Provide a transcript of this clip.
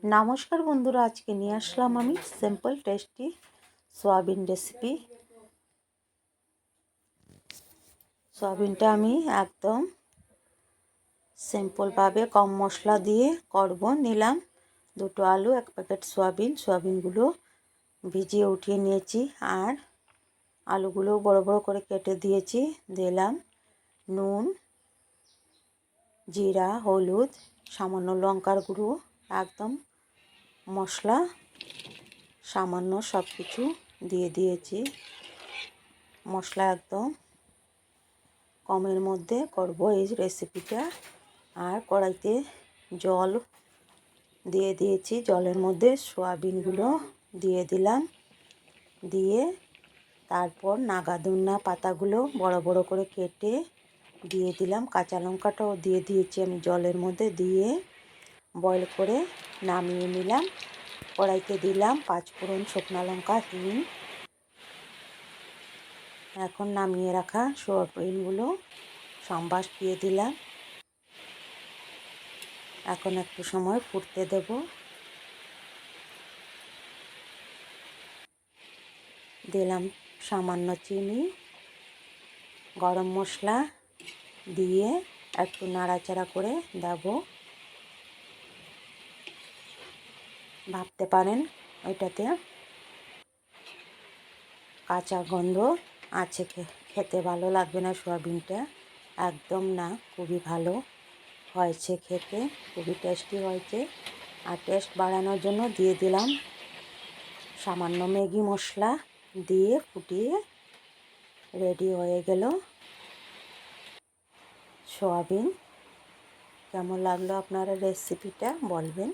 নমস্কার বন্ধুরা, আজকে নিয়ে আসলাম আমি সিম্পল টেস্টি সয়াবিন রেসিপি। সয়াবিনটা আমি একদম সিম্পলভাবে কম মশলা দিয়ে করব। নিলাম 2টো আলু, 1 প্যাকেট সয়াবিনগুলো ভিজিয়ে উঠিয়ে নিয়েছি, আর আলুগুলো বড় বড় করে কেটে দিয়েছি। দিলাম নুন, জিরা, হলুদ, সামান্য লঙ্কার গুঁড়ো, একদম মশলা সামান্য সব কিছু দিয়ে দিয়েছি। মশলা একদম কমের মধ্যে করব এই রেসিপিটা। আর কড়াইতে জল দিয়ে দিয়েছি, জলের মধ্যে সয়াবিনগুলো দিয়ে দিলাম। দিয়ে তারপর নাগাদুন্না পাতাগুলো বড় বড় করে কেটে দিয়ে দিলাম। কাঁচা লঙ্কাটাও দিয়ে দিয়েছি আমি জলের মধ্যে। দিয়ে বয়েল করে নামিয়ে নিলাম। কড়াইতে দিলাম 5 ফোড়ন, শুকনো লঙ্কা, হিং। এখন নামিয়ে রাখা সয়াবিনগুলো সম্বাস দিয়ে দিলাম। এখন একটু সময় ফুটতে দেব। দিলাম সামান্য চিনি, গরম মশলা দিয়ে একটু নাড়াচাড়া করে দেব। ভাবতে পারেন এটাতে কাঁচা গন্ধ আছে, খেতে ভালো লাগবে না সয়াবিনটা। একদম না, খুবই ভালো হয়েছে খেতে, খুবই টেস্টি হয়েছে। আর টেস্ট বাড়ানোর জন্য দিয়ে দিলাম সামান্য ম্যাগি মশলা। দিয়ে ফুটিয়ে রেডি হয়ে গেল সয়াবিন। কেমন লাগলো আপনারা রেসিপিটা বলবেন।